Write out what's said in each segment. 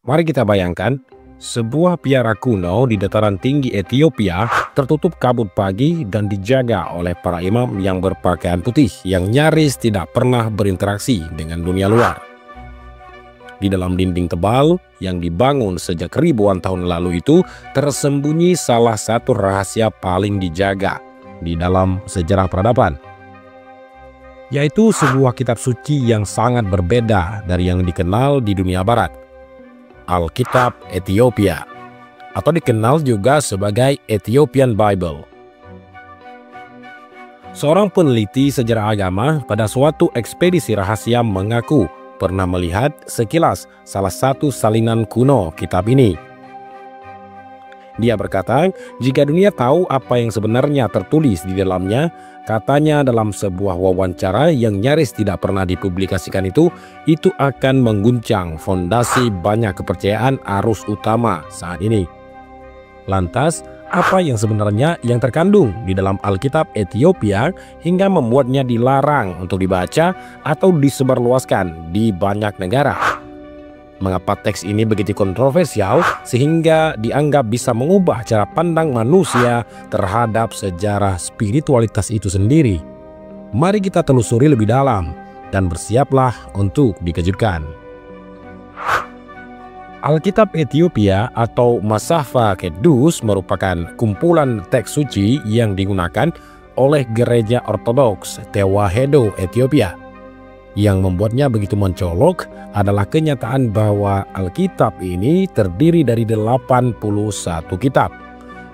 Mari kita bayangkan, sebuah biara kuno di dataran tinggi Ethiopia tertutup kabut pagi dan dijaga oleh para imam yang berpakaian putih yang nyaris tidak pernah berinteraksi dengan dunia luar. Di dalam dinding tebal yang dibangun sejak ribuan tahun lalu itu tersembunyi salah satu rahasia paling dijaga di dalam sejarah peradaban, yaitu sebuah kitab suci yang sangat berbeda dari yang dikenal di dunia barat, Alkitab Ethiopia, atau dikenal juga sebagai Ethiopian Bible. Seorang peneliti sejarah agama pada suatu ekspedisi rahasia mengaku pernah melihat sekilas salah satu salinan kuno kitab ini. Dia berkata, jika dunia tahu apa yang sebenarnya tertulis di dalamnya, katanya dalam sebuah wawancara yang nyaris tidak pernah dipublikasikan itu akan mengguncang fondasi banyak kepercayaan arus utama saat ini. Lantas, apa yang sebenarnya yang terkandung di dalam Alkitab Ethiopia hingga membuatnya dilarang untuk dibaca atau disebarluaskan di banyak negara? Mengapa teks ini begitu kontroversial sehingga dianggap bisa mengubah cara pandang manusia terhadap sejarah spiritualitas itu sendiri? Mari kita telusuri lebih dalam dan bersiaplah untuk dikejutkan. Alkitab Ethiopia atau Masahfa Kedus merupakan kumpulan teks suci yang digunakan oleh gereja ortodoks Tewahedo Ethiopia. Yang membuatnya begitu mencolok adalah kenyataan bahwa Alkitab ini terdiri dari 81 kitab.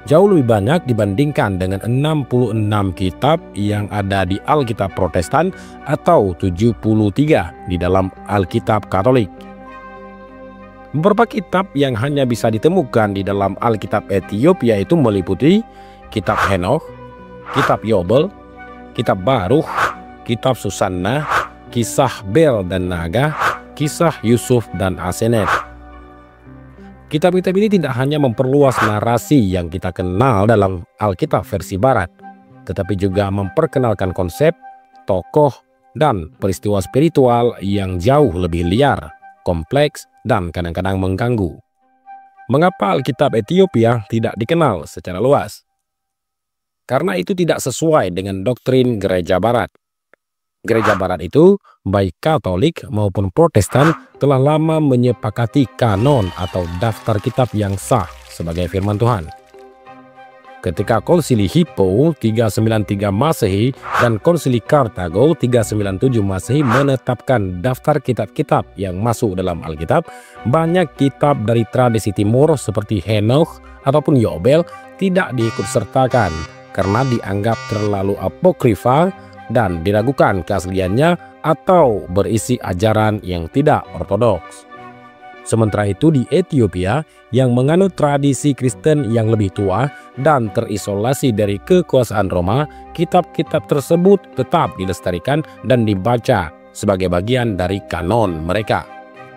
Jauh lebih banyak dibandingkan dengan 66 kitab yang ada di Alkitab Protestan atau 73 di dalam Alkitab Katolik. Beberapa kitab yang hanya bisa ditemukan di dalam Alkitab Ethiopia itu meliputi Kitab Henokh, Kitab Yobel, Kitab Baruch, Kitab Susanna, Kisah Bel dan Naga, Kisah Yusuf dan Asenet. Kitab-kitab ini tidak hanya memperluas narasi yang kita kenal dalam Alkitab versi Barat, tetapi juga memperkenalkan konsep, tokoh, dan peristiwa spiritual yang jauh lebih liar, kompleks, dan kadang-kadang mengganggu. Mengapa Alkitab Ethiopia tidak dikenal secara luas? Karena itu tidak sesuai dengan doktrin gereja Barat. Gereja Barat itu, baik Katolik maupun Protestan, telah lama menyepakati kanon atau daftar kitab yang sah sebagai firman Tuhan. Ketika Konsili Hippo 393 Masehi dan Konsili Kartago 397 Masehi menetapkan daftar kitab-kitab yang masuk dalam Alkitab, banyak kitab dari tradisi Timur seperti Henokh ataupun Yobel tidak diikutsertakan karena dianggap terlalu apokrifa dan diragukan keasliannya atau berisi ajaran yang tidak ortodoks. Sementara itu di Ethiopia yang menganut tradisi Kristen yang lebih tua dan terisolasi dari kekuasaan Roma, kitab-kitab tersebut tetap dilestarikan dan dibaca sebagai bagian dari kanon mereka.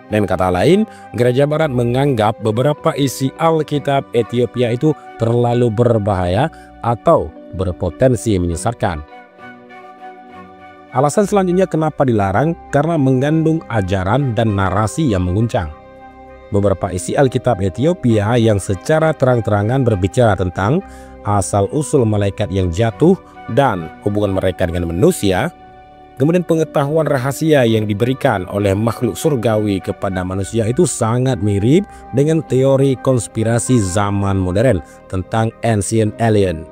Dengan kata lain, gereja Barat menganggap beberapa isi Alkitab Ethiopia itu terlalu berbahaya atau berpotensi menyesatkan. Alasan selanjutnya kenapa dilarang karena mengandung ajaran dan narasi yang mengguncang. Beberapa isi Alkitab Ethiopia yang secara terang-terangan berbicara tentang asal-usul malaikat yang jatuh dan hubungan mereka dengan manusia, kemudian pengetahuan rahasia yang diberikan oleh makhluk surgawi kepada manusia itu sangat mirip dengan teori konspirasi zaman modern tentang ancient alien.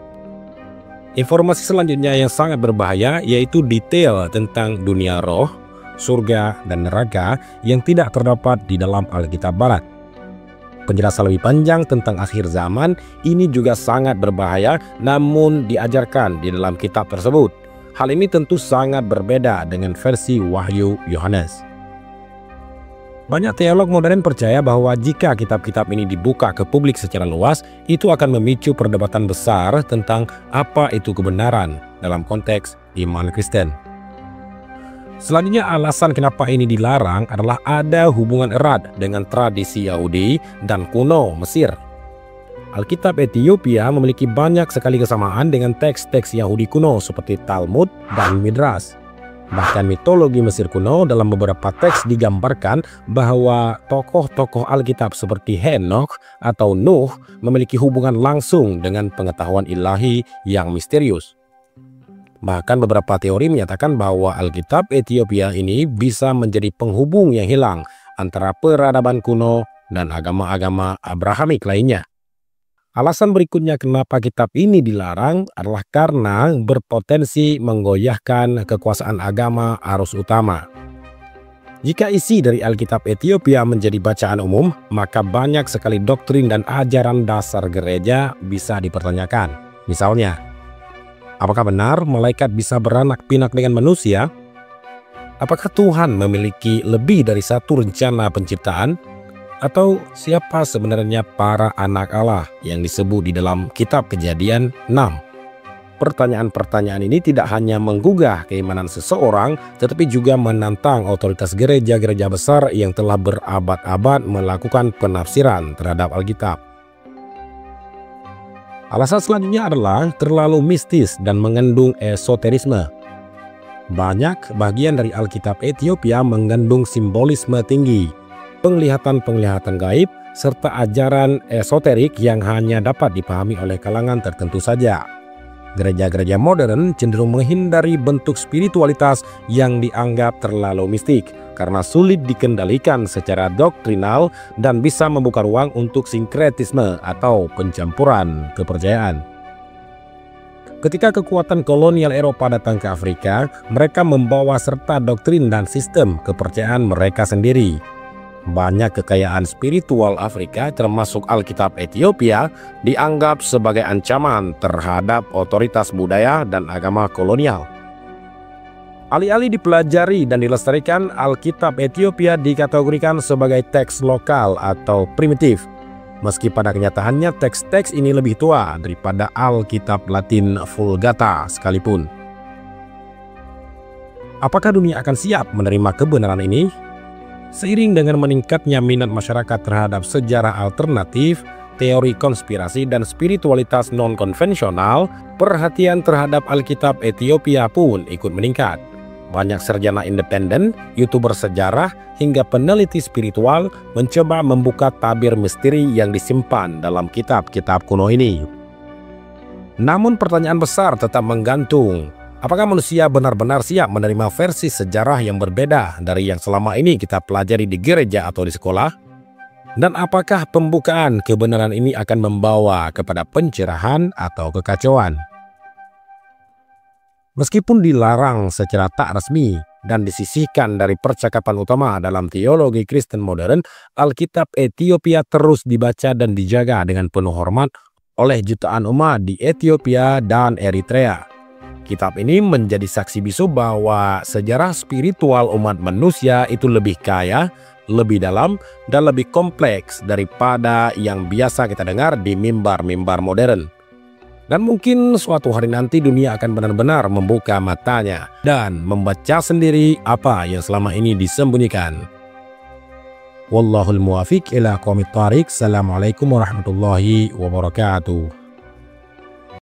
Informasi selanjutnya yang sangat berbahaya yaitu detail tentang dunia roh, surga, dan neraka yang tidak terdapat di dalam Alkitab Barat. Penjelasan lebih panjang tentang akhir zaman ini juga sangat berbahaya namun diajarkan di dalam kitab tersebut. Hal ini tentu sangat berbeda dengan versi Wahyu Yohanes. Banyak teolog modern percaya bahwa jika kitab-kitab ini dibuka ke publik secara luas, itu akan memicu perdebatan besar tentang apa itu kebenaran dalam konteks iman Kristen. Selanjutnya alasan kenapa ini dilarang adalah ada hubungan erat dengan tradisi Yahudi dan kuno Mesir. Alkitab Ethiopia memiliki banyak sekali kesamaan dengan teks-teks Yahudi kuno seperti Talmud dan Midrash. Bahkan mitologi Mesir kuno dalam beberapa teks digambarkan bahwa tokoh-tokoh Alkitab seperti Henokh atau Nuh memiliki hubungan langsung dengan pengetahuan ilahi yang misterius. Bahkan beberapa teori menyatakan bahwa Alkitab Ethiopia ini bisa menjadi penghubung yang hilang antara peradaban kuno dan agama-agama Abrahamik lainnya. Alasan berikutnya kenapa kitab ini dilarang adalah karena berpotensi menggoyahkan kekuasaan agama arus utama. Jika isi dari Alkitab Ethiopia menjadi bacaan umum, maka banyak sekali doktrin dan ajaran dasar gereja bisa dipertanyakan. Misalnya, apakah benar malaikat bisa beranak pinak dengan manusia? Apakah Tuhan memiliki lebih dari satu rencana penciptaan? Atau siapa sebenarnya para anak Allah yang disebut di dalam kitab Kejadian 6? Pertanyaan-pertanyaan ini tidak hanya menggugah keimanan seseorang, tetapi juga menantang otoritas gereja-gereja besar yang telah berabad-abad melakukan penafsiran terhadap Alkitab. Alasan selanjutnya adalah terlalu mistis dan mengandung esoterisme. Banyak bagian dari Alkitab Ethiopia mengandung simbolisme tinggi, penglihatan-penglihatan gaib, serta ajaran esoterik yang hanya dapat dipahami oleh kalangan tertentu saja. Gereja-gereja modern cenderung menghindari bentuk spiritualitas yang dianggap terlalu mistik karena sulit dikendalikan secara doktrinal dan bisa membuka ruang untuk sinkretisme atau pencampuran kepercayaan. Ketika kekuatan kolonial Eropa datang ke Afrika, mereka membawa serta doktrin dan sistem kepercayaan mereka sendiri. Banyak kekayaan spiritual Afrika termasuk Alkitab Ethiopia dianggap sebagai ancaman terhadap otoritas budaya dan agama kolonial. Alih-alih dipelajari dan dilestarikan, Alkitab Ethiopia dikategorikan sebagai teks lokal atau primitif. Meski pada kenyataannya teks-teks ini lebih tua daripada Alkitab Latin Vulgata sekalipun. Apakah dunia akan siap menerima kebenaran ini? Seiring dengan meningkatnya minat masyarakat terhadap sejarah alternatif, teori konspirasi, dan spiritualitas non-konvensional, perhatian terhadap Alkitab Ethiopia pun ikut meningkat. Banyak sarjana independen, YouTuber sejarah, hingga peneliti spiritual mencoba membuka tabir misteri yang disimpan dalam kitab-kitab kuno ini. Namun pertanyaan besar tetap menggantung. Apakah manusia benar-benar siap menerima versi sejarah yang berbeda dari yang selama ini kita pelajari di gereja atau di sekolah? Dan apakah pembukaan kebenaran ini akan membawa kepada pencerahan atau kekacauan? Meskipun dilarang secara tak resmi dan disisihkan dari percakapan utama dalam teologi Kristen modern, Alkitab Ethiopia terus dibaca dan dijaga dengan penuh hormat oleh jutaan umat di Ethiopia dan Eritrea. Kitab ini menjadi saksi bisu bahwa sejarah spiritual umat manusia itu lebih kaya, lebih dalam, dan lebih kompleks daripada yang biasa kita dengar di mimbar-mimbar modern. Dan mungkin suatu hari nanti dunia akan benar-benar membuka matanya dan membaca sendiri apa yang selama ini disembunyikan. Wallahul muwafiq ila aqwamit thariq. Assalamualaikum warahmatullahi wabarakatuh.